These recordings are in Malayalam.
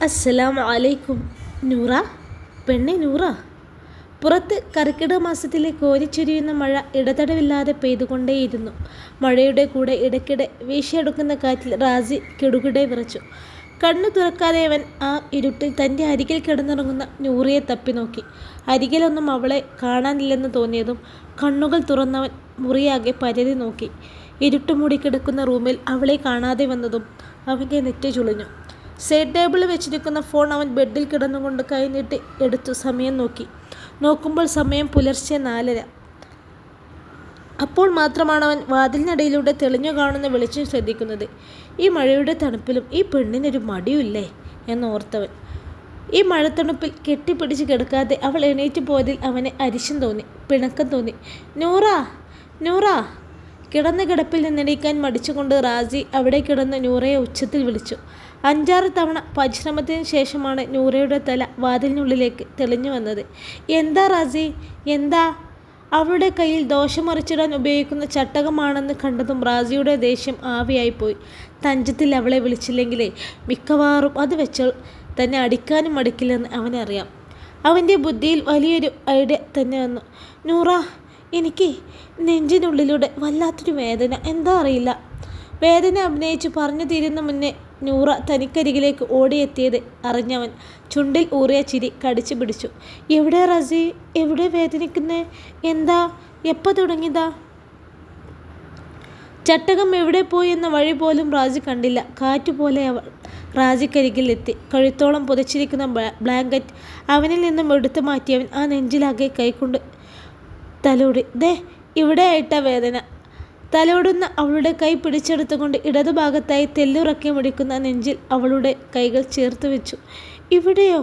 അസ്സലാമു അലൈക്കും. നൂറ, പെണ്ണെ നൂറ. പുറത്ത് കർക്കിടക മാസത്തിലെ കോരിച്ചൊരിയുന്ന മഴ ഇടതടവില്ലാതെ പെയ്തുകൊണ്ടേയിരുന്നു. മഴയുടെ കൂടെ ഇടയ്ക്കിടെ വീശിയെടുക്കുന്ന കാറ്റിൽ റാസി കിടുകിടെ വിറച്ചു. കണ്ണു തുറക്കാതെ അവൻ ആ ഇരുട്ടിൽ തൻ്റെ അരികിൽ കിടന്നുറങ്ങുന്ന നൂറിയെ തപ്പി നോക്കി. അരികിലൊന്നും അവളെ കാണാനില്ലെന്ന് തോന്നിയതും കണ്ണുകൾ തുറന്നവൻ മുറിയാകെ പരതി നോക്കി. ഇരുട്ട് മൂടിക്കിടക്കുന്ന റൂമിൽ അവളെ കാണാതെ വന്നതും അവൻ്റെ നെറ്റി ചുളിഞ്ഞു. സൈഡ് ടേബിളിൽ വെച്ചിരിക്കുന്ന ഫോൺ അവൻ ബെഡിൽ കിടന്നുകൊണ്ട് കൈനീട്ടി എടുത്തു സമയം നോക്കി. നോക്കുമ്പോൾ സമയം പുലർച്ചെ 4:30. അപ്പോൾ മാത്രമാണ് അവൻ വാതിലിനിടയിലൂടെ തെളിഞ്ഞു കാണുന്ന വെളിച്ചം ശ്രദ്ധിക്കുന്നത്. ഈ മഴയുടെ തണുപ്പിലും ഈ പെണ്ണിനൊരു മടിയില്ലേ എന്നോർത്തവൻ. ഈ മഴത്തണുപ്പിൽ കെട്ടിപ്പിടിച്ച് കിടക്കാതെ അവൾ എണീറ്റ് പോയതിൽ അവന് അരിശം തോന്നി, പിണക്കം തോന്നി. നൂറാ, നൂറാ. കിടന്ന കിടപ്പിൽ നിന്നെണീക്കാൻ മടിച്ചുകൊണ്ട് റാസി അവിടെ കിടന്ന് നൂറയെ ഉച്ചത്തിൽ വിളിച്ചു. 5-6 തവണ പരിശ്രമത്തിന് ശേഷമാണ് നൂറയുടെ തല വാതിലിനുള്ളിലേക്ക് തെളിഞ്ഞു വന്നത്. എന്താ റാസി, എന്താ? അവളുടെ കയ്യിൽ ദോശമറിച്ചിടാൻ ഉപയോഗിക്കുന്ന ചട്ടകമാണെന്ന് കണ്ടതും റാസിയുടെ ദേഷ്യം ആവിയായിപ്പോയി. തഞ്ചത്തിൽ അവളെ വിളിച്ചില്ലെങ്കിലേ മിക്കവാറും അത് വെച്ച് തന്നെ അടിക്കാനും മടിക്കില്ലെന്ന് അവനറിയാം. അവൻ്റെ ബുദ്ധിയിൽ വലിയൊരു ഐഡിയ തന്നെ വന്നു. നൂറ, എനിക്ക് നെഞ്ചിനുള്ളിലൂടെ വല്ലാത്തൊരു വേദന, എന്താ അറിയില്ല. വേദന അഭിനയിച്ച് പറഞ്ഞു തീരുന്ന മുന്നേ നൂറ തനിക്കരികിലേക്ക് ഓടിയെത്തിയത് അറിഞ്ഞവൻ ചുണ്ടിൽ ഊറിയ ചിരി കടിച്ചു പിടിച്ചു. എവിടെ റാസി, എവിടെ വേദനിക്കുന്നേ? എന്താ, എപ്പോൾ തുടങ്ങിയതാ? ചട്ടകം എവിടെ പോയി എന്ന വഴി പോലും റാസി കണ്ടില്ല. കാറ്റുപോലെ അവൾ റാസിക്കരികിലെത്തി. കഴുത്തോളം പുതച്ചിരിക്കുന്ന ബ്ലാങ്കറ്റ് അവനിൽ നിന്നും എടുത്തു മാറ്റിയവൻ ആ നെഞ്ചിലാകെ കൈകൊണ്ട് തലോടി. ദേ, ഇവിടെയായിട്ടാ വേദന. തലോടുന്ന അവളുടെ കൈ പിടിച്ചെടുത്തുകൊണ്ട് ഇടതുഭാഗത്തായി തെല്ലുറക്കി മുടിക്കുന്ന നെഞ്ചിൽ അവളുടെ കൈകൾ ചേർത്ത് വെച്ചു. ഇവിടെയോ?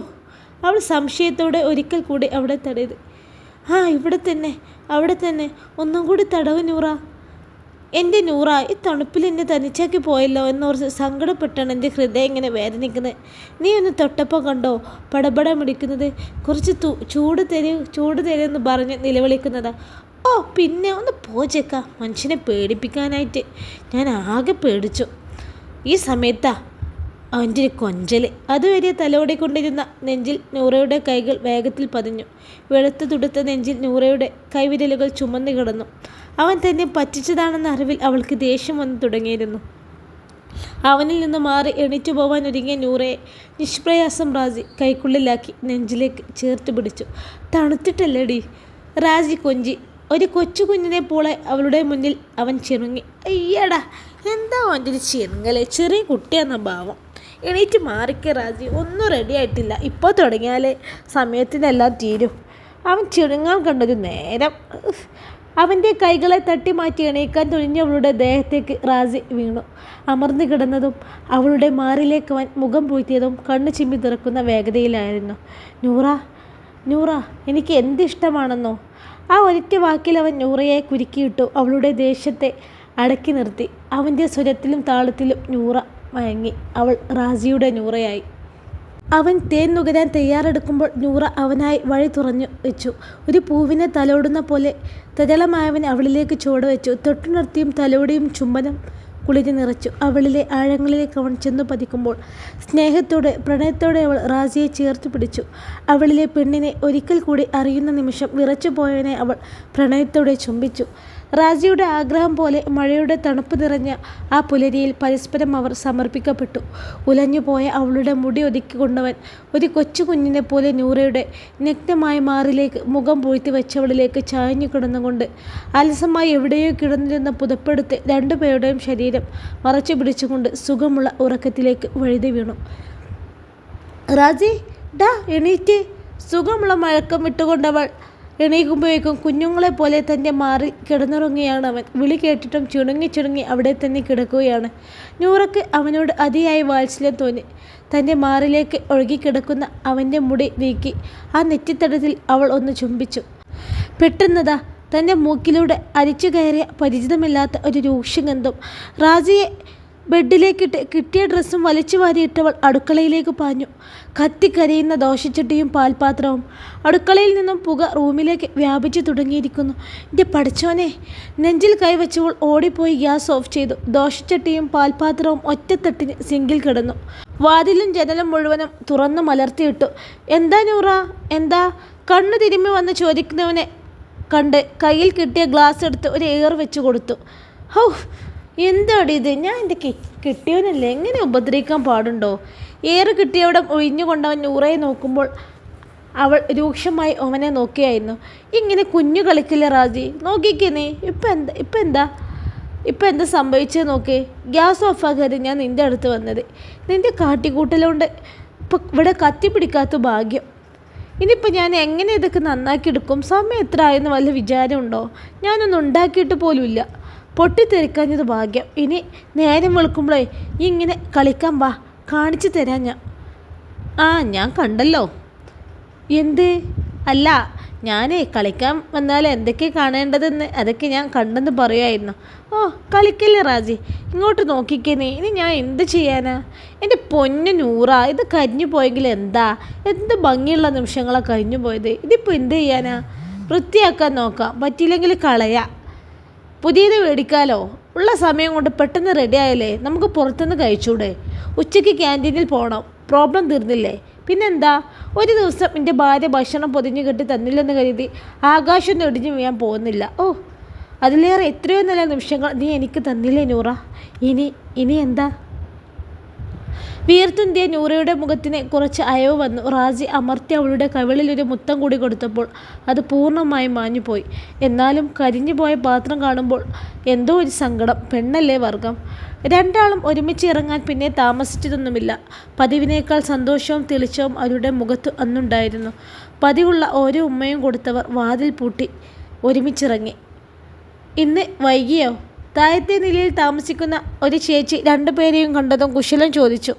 അവൾ സംശയത്തോടെ ഒരിക്കൽ കൂടി അവിടെ തടയത്. ആ, ഇവിടെ തന്നെ, അവിടെ തന്നെ. ഒന്നും കൂടി തടവ് നൂറ. എൻ്റെ നൂറ, ഈ തണുപ്പിൽ എന്നെ തനിച്ചാക്കി പോയല്ലോ എന്നോർത്ത് സങ്കടപ്പെട്ടാണ് എൻ്റെ ഹൃദയം ഇങ്ങനെ വേദനിക്കുന്നത്. നീ ഒന്ന് തൊട്ടപ്പോൾ കണ്ടോ പടപട മിടിക്കുന്നത്? കുറച്ച് ചൂട് തരുമെന്ന് പറഞ്ഞ് നിലവിളിക്കുന്നതാ. ഓ പിന്നെ ഒന്ന് പോച്ചേക്ക, മനുഷ്യനെ പേടിപ്പിക്കാനായിട്ട്. ഞാൻ ആകെ പേടിച്ചു. ഈ സമയത്താ അവൻ്റെ ഒരു കൊഞ്ചൽ. അതുവരെ തലോടിക്കൊണ്ടിരുന്ന നെഞ്ചിൽ നൂറയുടെ കൈകൾ വേഗത്തിൽ പതിഞ്ഞു. വെളുത്തു തുടുത്ത നെഞ്ചിൽ നൂറയുടെ കൈവിരലുകൾ ചുമന്നു കിടന്നു. അവൻ തന്നെ പറ്റിച്ചതാണെന്ന അറിവിൽ അവൾക്ക് ദേഷ്യം വന്നു തുടങ്ങിയിരുന്നു. അവനിൽ നിന്ന് മാറി എണീറ്റു പോവാൻ ഒരുങ്ങിയ നൂറയെ നിഷ്പ്രയാസം റാസി കൈക്കുള്ളിലാക്കി നെഞ്ചിലേക്ക് ചേർത്ത് പിടിച്ചു. തണുത്തിട്ടല്ലേടി? റാസി കൊഞ്ചി. ഒരു കൊച്ചു കുഞ്ഞിനെ പോലെ അവളുടെ മുന്നിൽ അവൻ ചിണുങ്ങി. അയ്യടാ, എന്താ അവൻ്റെ ഒരു ചിണുങ്ങല്? ചെറിയ കുട്ടിയെന്ന ഭാവം. എണീറ്റ് മാറിക്ക റാസി, ഒന്നും റെഡി ആയിട്ടില്ല. ഇപ്പോൾ തുടങ്ങിയാലേ സമയത്തിനെല്ലാം തീരും. അവൻ ചിണുങ്ങാൻ കണ്ടൊരു നേരം. അവൻ്റെ കൈകളെ തട്ടി മാറ്റി എണീക്കാൻ തുനിഞ്ഞവളുടെ ദേഹത്തേക്ക് റാസി വീണു. അമർന്നു കിടന്നതും അവളുടെ മാറിലേക്ക് അവൻ മുഖം പൂഴ്ത്തിയതും കണ്ണു ചിമ്മി തുറക്കുന്ന വേഗതയിലായിരുന്നു. നൂറ, നൂറ, എനിക്ക് എന്തിഷ്ടമാണെന്നോ? ആ ഒരൊറ്റ വാക്കിൽ അവൻ നൂറയെ കുരുക്കിയിട്ടു. അവളുടെ ദേഷ്യത്തെ അടക്കി നിർത്തി. അവൻ്റെ സ്വരത്തിലും താളത്തിലും നൂറ മയങ്ങി. അവൾ റാസിയുടെ നൂറയായി. അവൻ തേൻ നുകരാൻ തയ്യാറെടുക്കുമ്പോൾ നൂറ അവനായി വഴി തുറന്നു വെച്ചു. ഒരു പൂവിനെ തലോടുന്ന പോലെ തരളമായവൻ അവളിലേക്ക് ചുവടുവെച്ചു. തൊട്ടുണർത്തിയും തലോടിയും ചുംബനം കുളിരി നിറച്ചു. അവളിലെ ആഴങ്ങളിലേക്ക് അവൻ ചെന്നു പതിക്കുമ്പോൾ സ്നേഹത്തോടെ പ്രണയത്തോടെ അവൾ റാസിയെ ചേർത്ത് പിടിച്ചു. അവളിലെ പെണ്ണിനെ ഒരിക്കൽ കൂടി അറിയുന്ന നിമിഷം വിറച്ചു പോയവനെ അവൾ പ്രണയത്തോടെ ചുംബിച്ചു. റാസിയുടെ ആഗ്രഹം പോലെ മഴയുടെ തണുപ്പ് നിറഞ്ഞ ആ പുലരിയിൽ പരസ്പരം അവർ സമർപ്പിക്കപ്പെട്ടു. ഉലഞ്ഞുപോയ അവളുടെ മുടി ഒതുക്കിക്കൊണ്ടവൻ ഒരു കൊച്ചു കുഞ്ഞിനെ പോലെ നൂറയുടെ നഗ്നമായ മാറിലേക്ക് മുഖം പൂഴ്ത്തി വെച്ചവളിലേക്ക് ചായഞ്ഞു കിടന്നുകൊണ്ട് അലസമായി എവിടെയോ കിടന്നിരുന്ന പുതപ്പെടുത്ത് രണ്ടുപേരുടെയും ശരീരം മറച്ചു പിടിച്ചുകൊണ്ട് സുഖമുള്ള ഉറക്കത്തിലേക്ക് വഴുതി വീണു. റാസി, ഡാ എണീറ്റ്. സുഖമുള്ള മഴക്കം വിട്ടുകൊണ്ടവൾ എണീക്കുമ്പോഴേക്കും കുഞ്ഞുങ്ങളെ പോലെ തൻ്റെ മാറി കിടന്നുറങ്ങുകയാണ് അവൻ. വിളി കേട്ടിട്ടും ചുണുങ്ങി അവിടെ തന്നെ കിടക്കുകയാണ്. നൂറയ്ക്ക് അവനോട് അതിയായി വാത്സല്യം തോന്നി. തൻ്റെ മാറിലേക്ക് ഒഴുകിക്കിടക്കുന്ന അവൻ്റെ മുടി നീക്കി ആ നെറ്റിത്തടത്തിൽ അവൾ ഒന്ന് ചുംബിച്ചു. പെട്ടെന്നതാ തൻ്റെ മൂക്കിലൂടെ അരിച്ചു കയറിയ പരിചിതമില്ലാത്ത ഒരു രൂക്ഷഗന്ധം. റാസിയെ ബെഡിലേക്കിട്ട് കിട്ടിയ ഡ്രസ്സും വലിച്ചു വാരിയിട്ടവൾ അടുക്കളയിലേക്ക് പാഞ്ഞു. കത്തിക്കരയുന്ന ദോശച്ചട്ടിയും പാൽപാത്രവും. അടുക്കളയിൽ നിന്നും പുക റൂമിലേക്ക് വ്യാപിച്ചു തുടങ്ങിയിരിക്കുന്നു. എൻ്റെ പഠിച്ചോനെ! നെഞ്ചിൽ കൈവച്ചവൾ ഓടിപ്പോയി ഗ്യാസ് ഓഫ് ചെയ്തു. ദോശച്ചട്ടിയും പാൽപാത്രവും ഒറ്റത്തട്ടിന് സിങ്കിൽ കിടന്നു. വാതിലും ജനലും മുഴുവനും തുറന്നു മലർത്തിയിട്ടു. എന്താ നൂറ, എന്താ? കണ്ണു തിരുമ്മി വന്ന് ചോദിക്കുന്നവനെ കണ്ട് കയ്യിൽ കിട്ടിയ ഗ്ലാസ് എടുത്ത് ഒരു ഏർ വെച്ച് കൊടുത്തു. ഹൗ, എന്താടി ഇത്? ഞാൻ എൻ്റെ കിട്ടിയവനല്ലേ, എങ്ങനെ ഉപദ്രവിക്കാൻ പാടുണ്ടോ? ഏറ് കിട്ടിയവിടെ ഒഴിഞ്ഞുകൊണ്ടവൻ നൂറയെ നോക്കുമ്പോൾ അവൾ രൂക്ഷമായി അവനെ നോക്കിയായിരുന്നു. ഇങ്ങനെ കുഞ്ഞു കളിക്കില്ല റാജി, നോക്കിക്കേ നീ. ഇപ്പം എന്താ സംഭവിച്ചത് നോക്കേ. ഗ്യാസ് ഓഫാക്കാതെ ഞാൻ നിൻ്റെ അടുത്ത് വന്നത്. നിൻ്റെ കാട്ടിക്കൂട്ടലുകൊണ്ട് ഇപ്പം ഇവിടെ കത്തിപ്പിടിക്കാത്ത ഭാഗ്യം. ഇനിയിപ്പോൾ ഞാൻ എങ്ങനെ ഇതൊക്കെ നന്നാക്കിയെടുക്കും? സമയം എത്ര ആയെന്ന് വല്ല വിചാരമുണ്ടോ? ഞാനൊന്നും ഉണ്ടാക്കിയിട്ട് പോലുമില്ല. പൊട്ടിത്തെറിക്കാഞ്ഞത് ഭാഗ്യം. ഇനി നേരം വെളുക്കുമ്പോഴേ ഇങ്ങനെ കളിക്കാൻ വാ, കാണിച്ചു തരാം ഞാൻ. ഞാൻ കണ്ടല്ലോ. എന്ത്? അല്ല, ഞാനേ കളിക്കാൻ വന്നാൽ എന്തൊക്കെ കാണേണ്ടതെന്ന് അതൊക്കെ ഞാൻ കണ്ടെന്ന് പറയുമായിരുന്നു. ഓ, കളിക്കല്ലേ റാജി, ഇങ്ങോട്ട് നോക്കിക്കേ നീ. ഇനി ഞാൻ എന്ത് ചെയ്യാനാ? എൻ്റെ പൊന്നു നൂറ, ഇത് കരിഞ്ഞു പോയെങ്കിൽ എന്താ? എന്ത് ഭംഗിയുള്ള നിമിഷങ്ങളാണ് കരിഞ്ഞു പോയത്. ഇതിപ്പോൾ എന്ത് ചെയ്യാനാ? വൃത്തിയാക്കാൻ നോക്കാം, പറ്റിയില്ലെങ്കിൽ കളയാം. പുതിയത് മേടിക്കാലോ. ഉള്ള സമയം കൊണ്ട് പെട്ടെന്ന് റെഡി ആയല്ലേ, നമുക്ക് പുറത്തുനിന്ന് കഴിച്ചൂടെ? ഉച്ചയ്ക്ക് ക്യാൻറ്റീനിൽ പോകണം, പ്രോബ്ലം തീർന്നില്ലേ? പിന്നെന്താ? ഒരു ദിവസം എൻ്റെ ഭാര്യ ഭക്ഷണം പൊതിഞ്ഞു കെട്ടി തന്നില്ലെന്ന് കരുതി ആകാശം നെടിഞ്ഞു വീഴാൻ പോകുന്നില്ല. ഓ, അതിലേറെ എത്രയോ നല്ല നിമിഷങ്ങൾ നീ എനിക്ക് തന്നില്ലേ നൂറ. ഇനി എന്താ? വീർത്തുന്തിയ നൂറയുടെ മുഖത്തിന് കുറച്ച് അയവ് വന്നു. റാജി അമർത്തി അവളുടെ കവിളിൽ ഒരു മുത്തം കൂടി കൊടുത്തപ്പോൾ അത് പൂർണ്ണമായും മാഞ്ഞുപോയി. എന്നാലും കരിഞ്ഞു പോയ പാത്രം കാണുമ്പോൾ എന്തോ ഒരു സങ്കടം. പെണ്ണല്ലേ വർഗം. രണ്ടാളും ഒരുമിച്ച് ഇറങ്ങാൻ പിന്നെ താമസിച്ചതൊന്നുമില്ല. പതിവിനേക്കാൾ സന്തോഷവും തെളിച്ചവും അവരുടെ മുഖത്ത് അന്നുണ്ടായിരുന്നു. പതിവുള്ള ഓരോ ഉമ്മയും കൊടുത്തവർ വാതിൽ പൂട്ടി ഒരുമിച്ചിറങ്ങി. ഇന്ന് വൈകിയോ? താഴത്തെ നിലയിൽ താമസിക്കുന്ന ഒരു ചേച്ചി രണ്ടുപേരെയും കണ്ടതും കുശലം ചോദിച്ചു.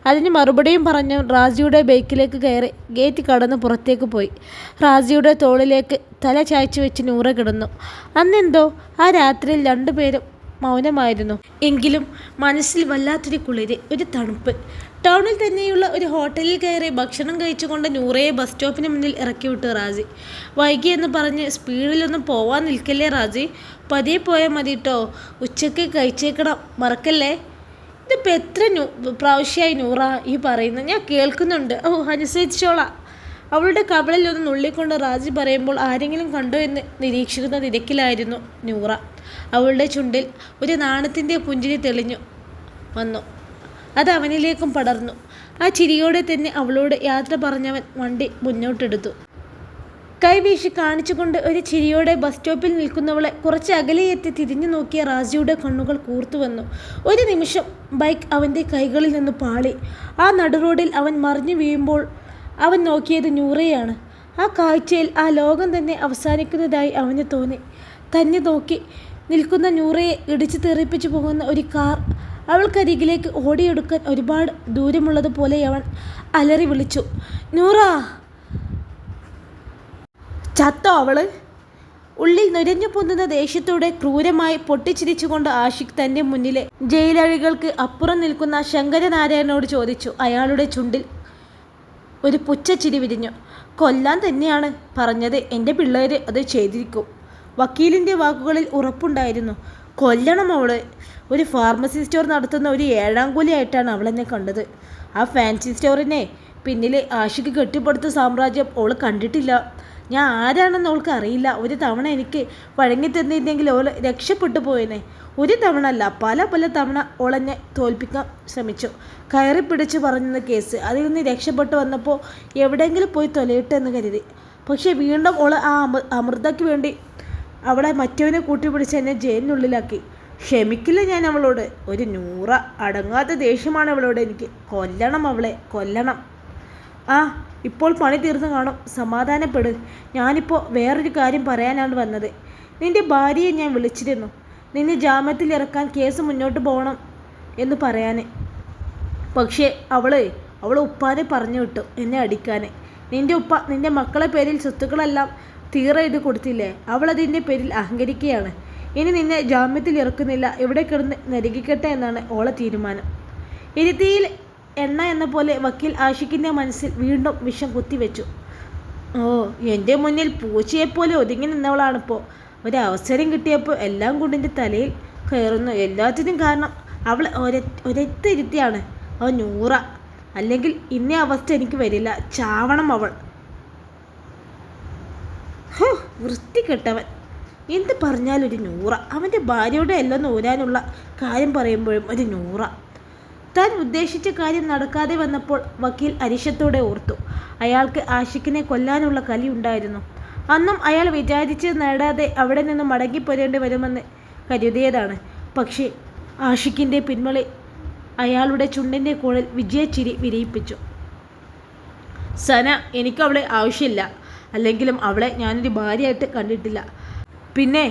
അതിന് മറുപടിയും പറഞ്ഞു റാജിയുടെ ബൈക്കിലേക്ക് കയറി ഗേറ്റ് കടന്ന് പുറത്തേക്ക് പോയി. റാജിയുടെ തോളിലേക്ക് തല ചായ്ച്ചു വെച്ച് നൂറ കിടന്നു. അന്നെന്തോ ആ രാത്രിയിൽ രണ്ടുപേരും മൗനമായിരുന്നു. എങ്കിലും മനസ്സിൽ വല്ലാത്തൊരു കുളിര്, ഒരു തണുപ്പ്. ടൗണിൽ തന്നെയുള്ള ഒരു ഹോട്ടലിൽ കയറി ഭക്ഷണം കഴിച്ചുകൊണ്ട് നൂറയെ ബസ് സ്റ്റോപ്പിന് മുന്നിൽ ഇറക്കി വിട്ടു റാജി. വൈകിയെന്ന് പറഞ്ഞ് സ്പീഡിലൊന്നും പോവാൻ നിൽക്കല്ലേ റാജി, പതിയെ പോയാൽ മതി കേട്ടോ. ഉച്ചയ്ക്ക് കഴിച്ചേക്കണം, മറക്കല്ലേ. ഇതിപ്പോൾ എത്ര പ്രാവശ്യമായി നൂറ ഈ പറയുന്നത്? ഞാൻ കേൾക്കുന്നുണ്ട്. ഓ, അനുസരിച്ചോളാം. അവളുടെ കവിളിൽ ഒന്ന് നുള്ളിക്കൊണ്ട് റാജി പറയുമ്പോൾ ആരെങ്കിലും കണ്ടോ എന്ന് നിരീക്ഷിക്കുന്ന തിരക്കിലായിരുന്നു നൂറ. അവളുടെ ചുണ്ടിൽ ഒരു നാണത്തിൻ്റെ പുഞ്ചിരി തെളിഞ്ഞു വന്നു. അത് അവനിലേക്കും പടർന്നു. ആ ചിരിയോടെ തന്നെ അവളോട് യാത്ര പറഞ്ഞവൻ വണ്ടി മുന്നോട്ടെടുത്തു. കൈവീശി കാണിച്ചുകൊണ്ട് ഒരു ചിരിയോടെ ബസ് സ്റ്റോപ്പിൽ നിൽക്കുന്നവളെ കുറച്ച് അകലെയെത്തി തിരിഞ്ഞു നോക്കിയ റാജിയുടെ കണ്ണുകൾ കൂർത്തു വന്നു. ഒരു നിമിഷം ബൈക്ക് അവൻ്റെ കൈകളിൽ നിന്ന് പാളി. ആ നടുറോഡിൽ അവൻ മറിഞ്ഞു വീഴുമ്പോൾ അവൻ നോക്കിയത് നൂറയാണ്. ആ കാഴ്ചയിൽ ആ ലോകം തന്നെ അവസാനിക്കുന്നതായി അവന് തോന്നി. തന്നെ നോക്കി നിൽക്കുന്ന നൂറയെ ഇടിച്ചു തെറിപ്പിച്ചു പോകുന്ന ഒരു കാർ അവൾക്കരികിലേക്ക് ഓടിയെടുക്കാൻ ഒരുപാട് ദൂരമുള്ളതുപോലെ അവൻ അലറി വിളിച്ചു, നൂറ! ചത്തോ അവള്? ഉള്ളിൽ നുരഞ്ഞു പൊന്നുന്ന ദേഷ്യത്തോടെ ക്രൂരമായി പൊട്ടിച്ചിരിച്ചുകൊണ്ട് ആഷിഖ് തൻ്റെ മുന്നിലെ ജയിലഴികൾക്ക് അപ്പുറം നിൽക്കുന്ന ശങ്കരനാരായണനോട് ചോദിച്ചു. അയാളുടെ ചുണ്ടിൽ ഒരു പുച്ഛച്ചിരി വിരിഞ്ഞു. കൊല്ലാൻ തന്നെയാണ് പറഞ്ഞത്. എൻ്റെ പിള്ളേർ അത് ചെയ്തിരിക്കും. വക്കീലിൻ്റെ വാക്കുകളിൽ ഉറപ്പുണ്ടായിരുന്നു. കൊല്ലണം അവള്. ഒരു ഫാർമസി സ്റ്റോർ നടത്തുന്ന ഒരു ഏഴാം കൂലിയായിട്ടാണ് അവളെന്നെ കണ്ടത്. ആ ഫാൻസി സ്റ്റോറിനെ പിന്നിൽ ആഷിക്ക് കെട്ടിപ്പടുത്ത സാമ്രാജ്യം അവൾ കണ്ടിട്ടില്ല. ഞാൻ ആരാണെന്ന് അവൾക്ക് അറിയില്ല. ഒരു തവണ എനിക്ക് വഴങ്ങി തന്നിരുന്നെങ്കിൽ അവൾ രക്ഷപ്പെട്ടു പോയേനെ. ഒരു തവണ അല്ല, പല തവണ അവളെന്നെ തോൽപ്പിക്കാൻ ശ്രമിച്ചു. കയറി പിടിച്ച് പറഞ്ഞെന്ന കേസ്. അതിൽ നിന്ന് രക്ഷപ്പെട്ടു വന്നപ്പോൾ എവിടെയെങ്കിലും പോയി തൊലയിട്ടെന്ന് കരുതി. പക്ഷേ വീണ്ടും അവൾ ആ അമൃതയ്ക്ക് വേണ്ടി അവളെ മറ്റവനെ കൂട്ടിപ്പിടിച്ച് എന്നെ ജയിലിനുള്ളിലാക്കി. ക്ഷമിക്കില്ല ഞാൻ അവളോട്. ഒരു നൂറ അടങ്ങാത്ത ദേഷ്യമാണ് അവളോട് എനിക്ക്. കൊല്ലണം അവളെ, കൊല്ലണം. ഇപ്പോൾ പണി തീർന്നു കാണും. സമാധാനപ്പെട്. ഞാനിപ്പോൾ വേറൊരു കാര്യം പറയാനാണ് വന്നത്. നിൻ്റെ ഭാര്യയെ ഞാൻ വിളിച്ചിരുന്നു. നിന്നെ ജാമ്യത്തിൽ ഇറക്കാൻ കേസ് മുന്നോട്ട് പോകണം എന്ന് പറയാൻ. പക്ഷേ അവൾ ഉപ്പാനെ പറഞ്ഞു വിട്ടു എന്നെ അടിക്കാൻ. നിൻ്റെ ഉപ്പ നിൻ്റെ മക്കളെ പേരിൽ സ്വത്തുക്കളെല്ലാം തീറ എഴുതി കൊടുത്തില്ലേ? അവളതിൻ്റെ പേരിൽ അഹങ്കരിക്കുകയാണ്. ഇനി നിന്നെ ജാമ്യത്തിൽ ഇറക്കുന്നില്ല, ഇവിടെ കിടന്ന് നരകിക്കട്ടെ എന്നാണ് ഓളെ തീരുമാനം. ഇരുത്തിയിൽ എണ്ണ എന്ന പോലെ വക്കീൽ ആഷിഖിൻ്റെ മനസ്സിൽ വീണ്ടും വിഷം കുത്തിവെച്ചു. എൻ്റെ മുന്നിൽ പൂച്ചയെപ്പോലെ ഒതുങ്ങി നിന്നവളാണിപ്പോൾ. ഒരവസരം കിട്ടിയപ്പോൾ എല്ലാം കൊണ്ടിൻ്റെ തലയിൽ കയറുന്നു. എല്ലാത്തിനും കാരണം അവൾ ഒരൊറ്റ ഇരുത്തിയാണ്. നൂറ. അല്ലെങ്കിൽ ഇന്നേ അവസ്ഥ എനിക്ക് വരില്ല. ചാവണം അവൾ. വൃത്തികെട്ടവൻ. എന്ത് പറഞ്ഞാലൊരു നൂറ. അവൻ്റെ ഭാര്യയുടെ എല്ലാം നൂരാനുള്ള കാര്യം പറയുമ്പോഴും ഒരു നൂറ. താൻ ഉദ്ദേശിച്ച കാര്യം നടക്കാതെ വന്നപ്പോൾ വക്കീൽ അരിശത്തോടെ ഓർത്തു. അയാൾക്ക് ആഷിഖിനെ കൊല്ലാനുള്ള കലി ഉണ്ടായിരുന്നു. അന്നും അയാൾ വിചാരിച്ച് നേടാതെ അവിടെ നിന്ന് മടങ്ങിപ്പോരേണ്ടി വരുമെന്ന് കരുതിയതാണ്. പക്ഷേ ആഷിഖിൻ്റെ പിന്മളി അയാളുടെ ചുണ്ടിൻ്റെ കോണിൽ വിജയച്ചിരി വിരിയിപ്പിച്ചു. സന, എനിക്ക് അവളെ ആവശ്യമില്ല. അല്ലെങ്കിലും അവളെ ഞാനൊരു ഭാര്യയായിട്ട് കണ്ടിട്ടില്ല. പിന്നെ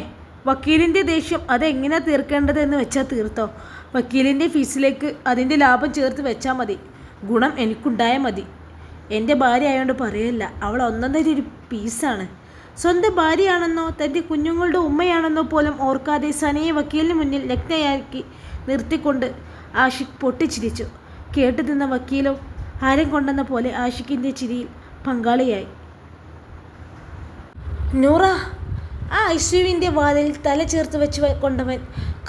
വക്കീലിൻ്റെ ദേഷ്യം അതെങ്ങനെ തീർക്കേണ്ടതെന്ന് വെച്ചാൽ തീർത്തോ. വക്കീലിൻ്റെ ഫീസിലേക്ക് അതിൻ്റെ ലാഭം ചേർത്ത് വെച്ചാൽ മതി. ഗുണം എനിക്കുണ്ടായാൽ മതി. എൻ്റെ ഭാര്യ ആയതുകൊണ്ട് പറയല്ല, അവൾ ഒന്നൊന്നര ഒരു പീസാണ്. സ്വന്തം ഭാര്യയാണെന്നോ തൻ്റെ കുഞ്ഞുങ്ങളുടെ ഉമ്മയാണെന്നോ പോലും ഓർക്കാതെ സനയെ വക്കീലിന് മുന്നിൽ നഗ്നയാക്കി നിർത്തിക്കൊണ്ട് ആഷിഖ് പൊട്ടിച്ചിരിച്ചു. കേട്ടു നിന്ന വക്കീലും ആരും കൊണ്ടെന്ന പോലെ ആഷിഖിൻ്റെ ചിരിയിൽ പങ്കാളിയായി. നൂറ. ആ ഐസിയുവിൻ്റെ വാതിൽ തല ചേർത്ത് വെച്ച് കൊണ്ടവൻ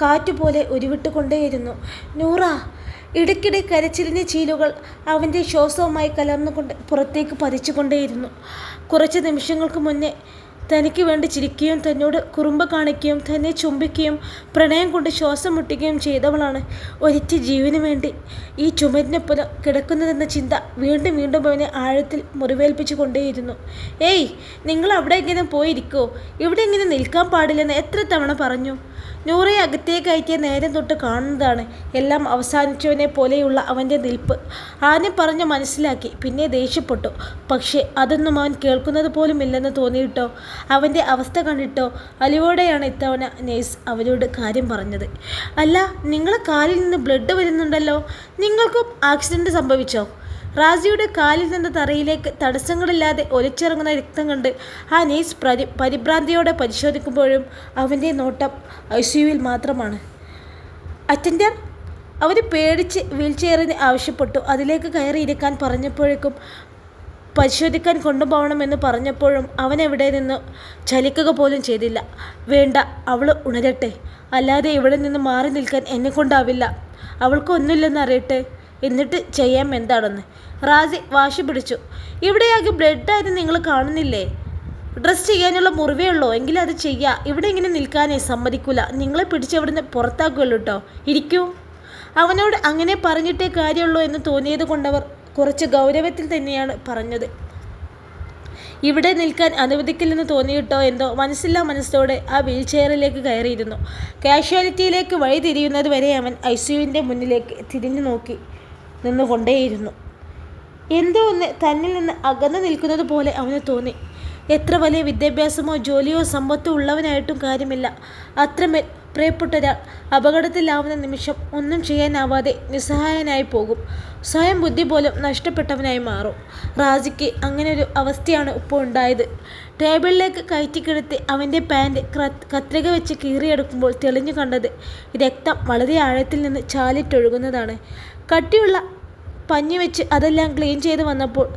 കാറ്റുപോലെ ഉരുവിട്ട് കൊണ്ടേയിരുന്നു. നൂറ. ഇടയ്ക്കിടെ കരച്ചിലിൻ്റെ ചീലുകൾ അവൻ്റെ ശ്വാസവുമായി കലർന്നുകൊണ്ട് പുറത്തേക്ക് പതിച്ചുകൊണ്ടേയിരുന്നു. കുറച്ച് നിമിഷങ്ങൾക്ക് മുന്നേ തനിക്ക് വേണ്ടി ചിരിക്കുകയും തന്നോട് കുറുമ്പ് കാണിക്കുകയും തന്നെ ചുംബിക്കുകയും പ്രണയം കൊണ്ട് ശ്വാസം മുട്ടുകയും ചെയ്തവളാണ് ഒരിറ്റ ജീവന് വേണ്ടി ഈ ചുമരിനൊപ്പം കിടക്കുന്നതെന്ന ചിന്ത വീണ്ടും വീണ്ടും അവനെ ആഴത്തിൽ മുറിവേൽപ്പിച്ചു കൊണ്ടേയിരുന്നു. ഏയ്, നിങ്ങൾ അവിടെ എങ്ങനെ പോയിരിക്കോ? ഇവിടെ എങ്ങനെ നിൽക്കാൻ പാടില്ലെന്ന് എത്ര തവണ പറഞ്ഞു? നൂറയെ അകത്തേക്ക് കയറ്റിയ നേരം തൊട്ട് കാണുന്നതാണ് എല്ലാം അവസാനിച്ചവനെ പോലെയുള്ള അവൻ്റെ നിൽപ്പ്. ആദ്യം പറഞ്ഞ് മനസ്സിലാക്കി, പിന്നെ ദേഷ്യപ്പെട്ടു. പക്ഷേ അതൊന്നും അവൻ കേൾക്കുന്നത് പോലും ഇല്ലെന്ന് തോന്നിയിട്ടോ അവൻ്റെ അവസ്ഥ കണ്ടിട്ടോ അലിവോടെയാണ് ഇത്തവണ നേഴ്സ് അവരോട് കാര്യം പറഞ്ഞത്. അല്ല, നിങ്ങളെ കാലിൽ നിന്ന് ബ്ലഡ് വരുന്നുണ്ടല്ലോ. നിങ്ങൾക്കും ആക്സിഡൻറ്റ് സംഭവിച്ചോ? റാസിയുടെ കാലിൽ നിന്ന് തറയിലേക്ക് തടസ്സങ്ങളില്ലാതെ ഒലിച്ചിറങ്ങുന്ന രക്തം കണ്ട് ആ നേഴ്സ് പരിഭ്രാന്തിയോടെ പരിശോധിക്കുമ്പോഴും അവൻ്റെ നോട്ടം ഐസിയുവിൽ മാത്രമാണ്. അറ്റൻഡർ. അവർ പേടിച്ച് വീൽചെയറിന് ആവശ്യപ്പെട്ടു. അതിലേക്ക് കയറിയിരിക്കാൻ പറഞ്ഞപ്പോഴേക്കും പരിശോധിക്കാൻ കൊണ്ടുപോകണമെന്ന് പറഞ്ഞപ്പോഴും അവനെവിടെ നിന്ന് ചലിക്കുക പോലും ചെയ്തില്ല. വേണ്ട, അവൾ ഉണരട്ടെ. അല്ലാതെ ഇവിടെ നിന്ന് മാറി നിൽക്കാൻ എന്നെക്കൊണ്ടാവില്ല. അവൾക്കൊന്നുമില്ലെന്ന് അറിയട്ടെ, എന്നിട്ട് ചെയ്യാം എന്താണെന്ന്. റാസി വാശി പിടിച്ചു. ഇവിടെയാകെ ബ്ലഡായിട്ട് നിങ്ങൾ കാണുന്നില്ലേ? ഡ്രസ് ചെയ്യാനുള്ള മുറിവേ ഉള്ളൂ. എങ്കിലും അത് ചെയ്യുക. ഇവിടെ ഇങ്ങനെ നിൽക്കാനേ സമ്മതിക്കില്ല. നിങ്ങളെ പിടിച്ചവിടുന്ന് പുറത്താക്കുമല്ലോ കേട്ടോ. ഇരിക്കൂ. അവനോട് അങ്ങനെ പറഞ്ഞിട്ടേ കാര്യമുള്ളൂ എന്ന് തോന്നിയത് കൊണ്ടവർ കുറച്ച് ഗൗരവത്തിൽ തന്നെയാണ് പറഞ്ഞത്. ഇവിടെ നിൽക്കാൻ അനുവദിക്കില്ലെന്ന് തോന്നിയിട്ടോ എന്തോ മനസ്സില്ലാ മനസ്സോടെ ആ വീൽ ചെയറിലേക്ക് കയറിയിരുന്നു. കാഷ്വാലിറ്റിയിലേക്ക് വഴി തിരിയുന്നത് വരെ അവൻ ഐസിയുവിൻ്റെ മുന്നിലേക്ക് തിരിഞ്ഞു നോക്കി നിന്നുകൊണ്ടേയിരുന്നു. എന്തോ ഒന്ന് തന്നിൽ നിന്ന് അകന്നു നിൽക്കുന്നത് പോലെ അവന് തോന്നി. എത്ര വലിയ വിദ്യാഭ്യാസമോ ജോലിയോ സമ്പത്തോ ഉള്ളവനായിട്ടും കാര്യമില്ല. അത്രമേൽ പ്രിയപ്പെട്ട ഒരാൾ അപകടത്തിലാവുന്ന നിമിഷം ഒന്നും ചെയ്യാനാവാതെ നിസ്സഹായനായി പോകും. സ്വയം ബുദ്ധി പോലും നഷ്ടപ്പെട്ടവനായി മാറും. റാസിക്ക് അങ്ങനെ ഒരു അവസ്ഥയാണ് ഇപ്പോൾ ഉണ്ടായത്. ടേബിളിലേക്ക് കയറ്റിക്കിടത്തി അവൻ്റെ പാൻറ് കത്രിക വെച്ച് കീറിയെടുക്കുമ്പോൾ തെളിഞ്ഞു കണ്ടത് രക്തം വളരെ ആഴത്തിൽ നിന്ന് ചാലിട്ടൊഴുകുന്നതാണ്. കട്ടിയുള്ള പഞ്ഞി വെച്ച് അതെല്ലാം ക്ലീൻ ചെയ്ത് വന്നപ്പോൾ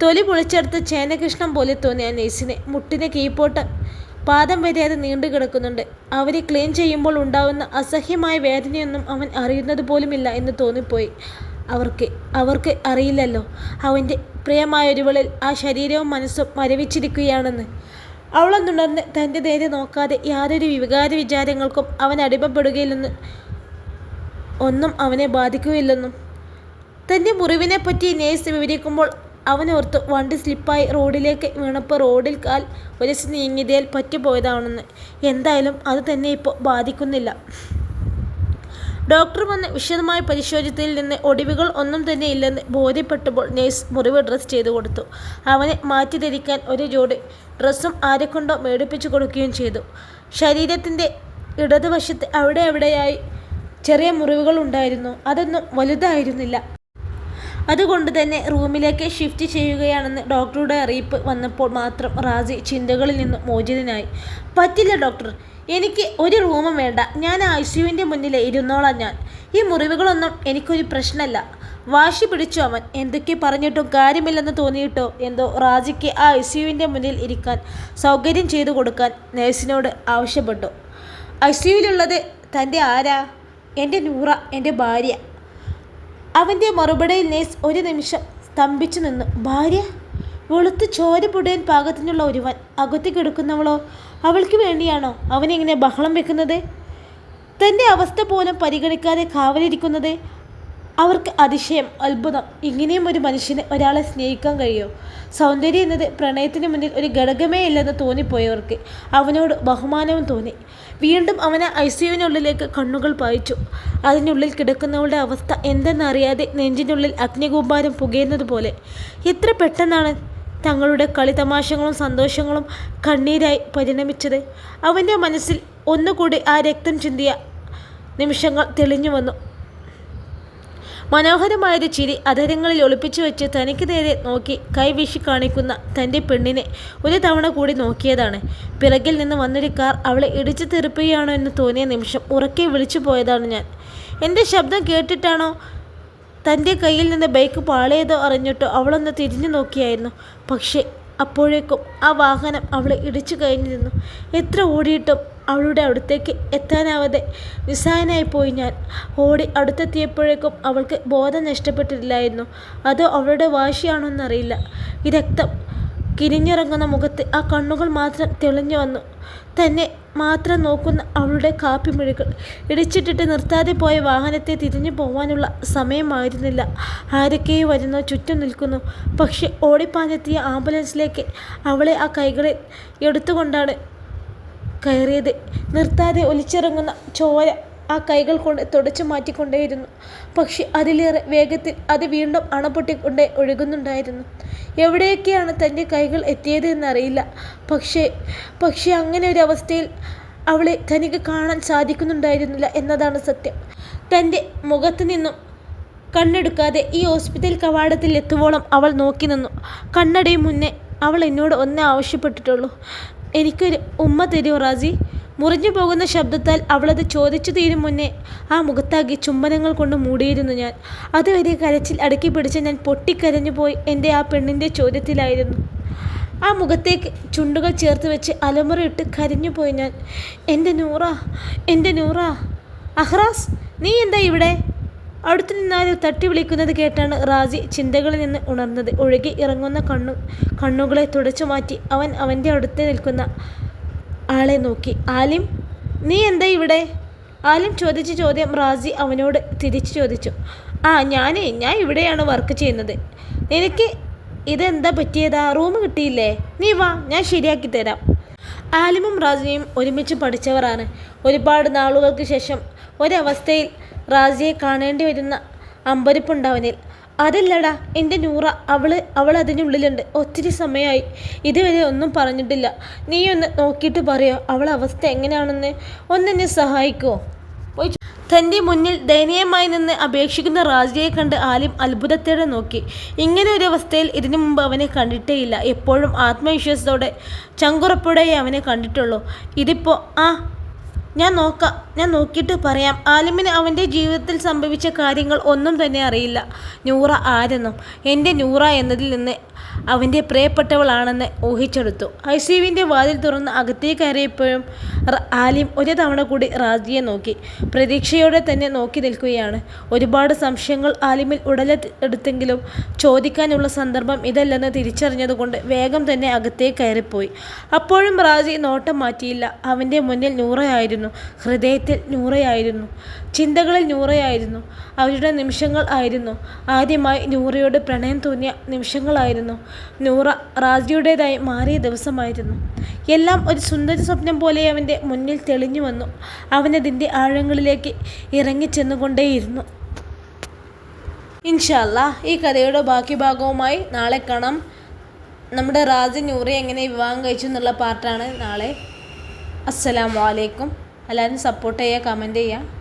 തൊലി പൊളിച്ചെടുത്ത ചേനകൃഷ്ണം പോലെ തോന്നിയ നേഴ്സിനെ മുട്ടിന് കീഴ്പോട്ട് പാദം വരെ അത് നീണ്ടു കിടക്കുന്നുണ്ട്. അവരെ ക്ലീൻ ചെയ്യുമ്പോൾ ഉണ്ടാവുന്ന അസഹ്യമായ വേദനയൊന്നും അവൻ അറിയുന്നത് പോലുമില്ല എന്ന് തോന്നിപ്പോയി. അവർക്ക് അറിയില്ലല്ലോ അവൻ്റെ പ്രിയമായൊരുവളിൽ ആ ശരീരവും മനസ്സും മരവിച്ചിരിക്കുകയാണെന്ന്. അവളൊന്നുണർന്ന് തൻ്റെ നേരെ നോക്കാതെ യാതൊരു വികാര വിചാരങ്ങൾക്കും അവൻ അടിമപ്പെടുകയില്ലെന്ന്, ഒന്നും അവനെ ബാധിക്കുകയില്ലെന്നും തൻ്റെ മുറിവിനെപ്പറ്റി നേഴ്സ് വിവരിക്കുമ്പോൾ അവനോർത്ത് വണ്ടി സ്ലിപ്പായി റോഡിലേക്ക് വീണപ്പോൾ റോഡിൽ കാൽ ഒരച്ച് നീങ്ങിയതിൽ പറ്റിപ്പോയതാണെന്ന്. എന്തായാലും അത് തന്നെ ഇപ്പോൾ ബാധിക്കുന്നില്ല. ഡോക്ടർ വന്ന് വിശദമായി പരിശോധിച്ചതിൽ നിന്ന് ഒടിവുകൾ ഒന്നും തന്നെ ഇല്ലെന്ന് ബോധ്യപ്പെട്ടപ്പോൾ നേഴ്സ് മുറിവ് ഡ്രസ്സ് ചെയ്തു കൊടുത്തു. അവനെ മാറ്റി ധരിക്കാൻ ഒരു ജോഡി ഡ്രസ്സും ആരെക്കൊണ്ടോ മേടിപ്പിച്ചു കൊടുക്കുകയും ചെയ്തു. ശരീരത്തിൻ്റെ ഇടതുവശത്ത് എവിടെയായി ചെറിയ മുറിവുകൾ ഉണ്ടായിരുന്നു. അതൊന്നും വലുതായിരുന്നില്ല. അതുകൊണ്ട് തന്നെ റൂമിലേക്ക് ഷിഫ്റ്റ് ചെയ്യുകയാണെന്ന് ഡോക്ടറുടെ അറിയിപ്പ് വന്നപ്പോൾ മാത്രം റാസി ചിന്തകളിൽ നിന്ന് മോചിതനായി. പറ്റില്ല ഡോക്ടർ, എനിക്ക് ഒരു റൂമും വേണ്ട. ഞാൻ ഐസിയുവിൻ്റെ മുന്നിൽ ഇരുന്നോളാം. ഞാൻ ഈ മുറിവുകളൊന്നും എനിക്കൊരു പ്രശ്നമല്ല. വാശി പിടിച്ചു അവൻ. എന്തൊക്കെ പറഞ്ഞിട്ടും കാര്യമില്ലെന്ന് തോന്നിയിട്ടോ എന്തോ റാസിക്ക് ആ ഐസിയുവിൻ്റെ മുന്നിൽ ഇരിക്കാൻ സൗകര്യം ചെയ്തു കൊടുക്കാൻ നേഴ്സിനോട് ആവശ്യപ്പെട്ടു. ഐസിയുവിലുള്ളത് തൻ്റെ ആരാ? എൻ്റെ നൂറ, എൻ്റെ ഭാര്യ. അവൻ്റെ മറുപടിയിൽ നേഴ്സ് ഒരു നിമിഷം സ്തംഭിച്ചു നിന്നു. ഭാര്യ? വെളുത്ത് ചോര പൊടിയാൻ പാകത്തിനുള്ള ഒരുവൻ. അകത്ത് കിടക്കുന്നവളോ? അവൾക്ക് വേണ്ടിയാണോ അവനെങ്ങനെ ബഹളം വെക്കുന്നത്? തൻ്റെ അവസ്ഥ പോലും പരിഗണിക്കാതെ കാവലിരിക്കുന്നത്? അവർക്ക് അതിശയം, അത്ഭുതം. ഇങ്ങനെയും ഒരു മനുഷ്യന് ഒരാളെ സ്നേഹിക്കാൻ കഴിയുമോ? സൗന്ദര്യം എന്നത് പ്രണയത്തിന് മുന്നിൽ ഒരു ഘടകമേ ഇല്ലെന്ന് തോന്നിപ്പോയവർക്ക് അവനോട് ബഹുമാനവും തോന്നി. വീണ്ടും അവനെ ഐസിയുവിനുള്ളിലേക്ക് കണ്ണുകൾ പായിച്ചു. അതിനുള്ളിൽ കിടക്കുന്നവളുടെ അവസ്ഥ എന്തെന്നറിയാതെ നെഞ്ചിനുള്ളിൽ അഗ്നികൂമ്പാരം പുകയുന്നത് പോലെ. എത്ര പെട്ടെന്നാണ് തങ്ങളുടെ കളിതമാശകളും സന്തോഷങ്ങളും കണ്ണീരായി പരിണമിച്ചത്. അവൻ്റെ മനസ്സിൽ ഒന്നുകൂടി ആ രക്തം ചിന്തിയ നിമിഷങ്ങൾ തെളിഞ്ഞു വന്നു. മനോഹരമായൊരു ചിരി അധരങ്ങളിൽ ഒളിപ്പിച്ചു വെച്ച് തനിക്ക് നേരെ നോക്കി കൈവീശി കാണിക്കുന്ന തൻ്റെ പെണ്ണിനെ ഒരു തവണ കൂടി നോക്കിയതാണ്. പിറകിൽ നിന്ന് വന്നൊരു കാർ അവളെ ഇടിച്ചു തെറിപ്പിക്കുകയാണോ എന്ന് തോന്നിയ നിമിഷം ഉറക്കെ വിളിച്ചു പോയതാണ് ഞാൻ. എൻ്റെ ശബ്ദം കേട്ടിട്ടാണോ തൻ്റെ കയ്യിൽ നിന്ന് ബൈക്ക് പാളിയതോ അറിഞ്ഞിട്ടോ അവളൊന്ന് തിരിഞ്ഞു നോക്കിയായിരുന്നു. പക്ഷേ അപ്പോഴേക്കും ആ വാഹനം അവളെ ഇടിച്ചു കഴിഞ്ഞിരുന്നു. എത്ര ഓടിയിട്ടും അവളുടെ അടുത്തേക്ക് എത്താനാവാതെ നിസ്സഹായനായിപ്പോയി ഞാൻ. ഓടി അടുത്തെത്തിയപ്പോഴേക്കും അവൾക്ക് ബോധം നഷ്ടപ്പെട്ടിട്ടില്ലായിരുന്നു. അതോ അവളുടെ വാശിയാണോന്നറിയില്ല. ഈ രക്തം കിനിഞ്ഞിറങ്ങുന്ന മുഖത്ത് ആ കണ്ണുകൾ മാത്രം തെളിഞ്ഞു വന്നു. തന്നെ മാത്രം നോക്കുന്ന അവളുടെ കാപ്പിമിഴികൾ. ഇടിച്ചിട്ടിട്ട് നിർത്താതെ പോയ വാഹനത്തെ തിരിഞ്ഞു പോവാനുള്ള സമയമായിരുന്നില്ല. ആരൊക്കെയോ വരുന്നു, ചുറ്റും നിൽക്കുന്നു. പക്ഷെ ഓടിപ്പാഞ്ഞെത്തിയ ആംബുലൻസിലേക്ക് അവളെ ആ കൈകളിൽ എടുത്തുകൊണ്ടാണ് കയറിയത്. നിർത്താതെ ഒലിച്ചിറങ്ങുന്ന ചോര ആ കൈകൾ കൊണ്ട് തുടച്ചു മാറ്റിക്കൊണ്ടേയിരുന്നു. പക്ഷെ അതിലേറെ വേഗത്തിൽ അത് വീണ്ടും അണപൊട്ടിക്കൊണ്ടേ ഒഴുകുന്നുണ്ടായിരുന്നു. എവിടെയൊക്കെയാണ് തൻ്റെ കൈകൾ എത്തിയത് എന്നറിയില്ല. പക്ഷേ അങ്ങനെ ഒരു അവസ്ഥയിൽ അവളെ തനിക്ക് കാണാൻ സാധിക്കുന്നുണ്ടായിരുന്നില്ല എന്നതാണ് സത്യം. തൻ്റെ മുഖത്ത് നിന്നും കണ്ണെടുക്കാതെ ഈ ഹോസ്പിറ്റൽ കവാടത്തിൽ എത്തുവോളം അവൾ നോക്കി നിന്നു. കണ്ണടയും മുന്നേ അവൾ എന്നോട് ഒന്നേ ആവശ്യപ്പെട്ടിട്ടുള്ളൂ, എനിക്കൊരു ഉമ്മ തരുമോ റാജി? മുറിഞ്ഞു പോകുന്ന ശബ്ദത്താൽ അവളത് ചോദിച്ചു തീരും മുന്നേ ആ മുഖത്താകെ ചുംബനങ്ങൾ കൊണ്ട് മൂടിയിരുന്നു ഞാൻ. അതുവരെ കരച്ചിൽ അടക്കി പിടിച്ച് ഞാൻ പൊട്ടിക്കരഞ്ഞു പോയി എൻ്റെ ആ പെണ്ണിൻ്റെ ചോദ്യത്തിലായിരുന്നു. ആ മുഖത്തേക്ക് ചുണ്ടുകൾ ചേർത്ത് വെച്ച് അലമുറയിട്ട് കരഞ്ഞുപോയി ഞാൻ. എൻ്റെ നൂറ, എൻ്റെ നൂറ. അഹ്റാസ്, നീ എന്താ ഇവിടെ? അടുത്തു നിന്നാലും തട്ടി വിളിക്കുന്നത് കേട്ടാണ് റാജി ചിന്തകളിൽ നിന്ന് ഉണർന്നത്. ഒഴുകി ഇറങ്ങുന്ന കണ്ണുകളെ തുടച്ചു മാറ്റി അവൻ അവൻ്റെ അടുത്ത് നിൽക്കുന്ന ആളെ നോക്കി. ആലിം, നീ എന്താ ഇവിടെ? ആലിം ചോദിച്ച ചോദ്യം റാജി അവനോട് തിരിച്ചു ചോദിച്ചു. ഞാൻ ഇവിടെയാണ് വർക്ക് ചെയ്യുന്നത്. നിനക്ക് ഇതെന്താ പറ്റിയതാ? റൂം കിട്ടിയില്ലേ? നീ വാ, ഞാൻ ശരിയാക്കി തരാം. ആലിമും റാജിയും ഒരുമിച്ച് പഠിച്ചവരാണ്. ഒരുപാട് നാളുകൾക്ക് ശേഷം ഒരവസ്ഥയിൽ റാജിയെ കാണേണ്ടി വരുന്ന അമ്പരിപ്പുണ്ടവനിൽ. അതല്ലടാ എൻ്റെ നൂറ, അവൾ അതിനുള്ളിലുണ്ട്. ഒത്തിരി സമയമായി, ഇതുവരെ ഒന്നും പറഞ്ഞിട്ടില്ല. നീ ഒന്ന് നോക്കിയിട്ട് പറയോ അവൾ അവസ്ഥ എങ്ങനെയാണെന്ന്? ഒന്നെന്നെ സഹായിക്കുമോ? തൻ്റെ മുന്നിൽ ദയനീയമായി നിന്ന് അപേക്ഷിക്കുന്ന റാജിയെ കണ്ട് ആലിം അത്ഭുതത്തോടെ നോക്കി. ഇങ്ങനെ ഒരു അവസ്ഥയിൽ ഇതിനു മുമ്പ് അവനെ കണ്ടിട്ടേയില്ല. എപ്പോഴും ആത്മവിശ്വാസത്തോടെ ചങ്കുറപ്പോടെ അവനെ കണ്ടിട്ടുള്ളൂ. ഇതിപ്പോൾ ഞാൻ നോക്കിയിട്ട് പറയാം. ആലിമിന് അവൻ്റെ ജീവിതത്തിൽ സംഭവിച്ച കാര്യങ്ങൾ ഒന്നും തന്നെ അറിയില്ല. നൂറ ആരെന്നും എൻ്റെ നൂറ എന്നതിൽ നിന്ന് അവൻ്റെ പ്രിയപ്പെട്ടവളാണെന്ന് ഊഹിച്ചെടുത്തു. ഐസിയുവിൻ്റെ വാതിൽ തുറന്ന് അകത്തേക്ക് കയറിയപ്പോഴും ആലിം ഒരു തവണ കൂടി റാജിയെ നോക്കി. പ്രതീക്ഷയോടെ തന്നെ നോക്കി നിൽക്കുകയാണ്. ഒരുപാട് സംശയങ്ങൾ ആലിമിൽ ഉടലെടുത്തെങ്കിലും ചോദിക്കാനുള്ള സന്ദർഭം ഇതല്ലെന്ന് തിരിച്ചറിഞ്ഞതുകൊണ്ട് വേഗം തന്നെ അകത്തേക്ക് കയറിപ്പോയി. അപ്പോഴും റാജി നോട്ടം മാറ്റിയില്ല. അവൻ്റെ മുന്നിൽ നൂറയായിരുന്നു, ഹൃദയത്തിൽ നൂറയായിരുന്നു, ചിന്തകളിൽ നൂറയായിരുന്നു. അവരുടെ നിമിഷങ്ങൾ ആയിരുന്നു. ആദ്യമായി നൂറയോട് പ്രണയം തോന്നിയ നിമിഷങ്ങളായിരുന്നു. നൂറ റാജിയുടേതായി മാറിയ ദിവസമായിരുന്നു. എല്ലാം ഒരു സുന്ദര സ്വപ്നം പോലെ അവൻ്റെ മുന്നിൽ തെളിഞ്ഞു വന്നു. അവനതിൻ്റെ ആഴങ്ങളിലേക്ക് ഇറങ്ങിച്ചെന്നുകൊണ്ടേയിരുന്നു. ഇൻഷാ അല്ലാഹ് ഈ കഥയുടെ ബാക്കി ഭാഗവുമായി നാളെ കാണാം. നമ്മുടെ റാജി നൂറയെ എങ്ങനെ വിവാഹം കഴിച്ചു എന്നുള്ള പാർട്ടാണ് നാളെ. അസ്സലാമു അലൈക്കും. എല്ലാവരും സപ്പോർട്ട് ചെയ്യുക, കമൻറ്റ് ചെയ്യുക.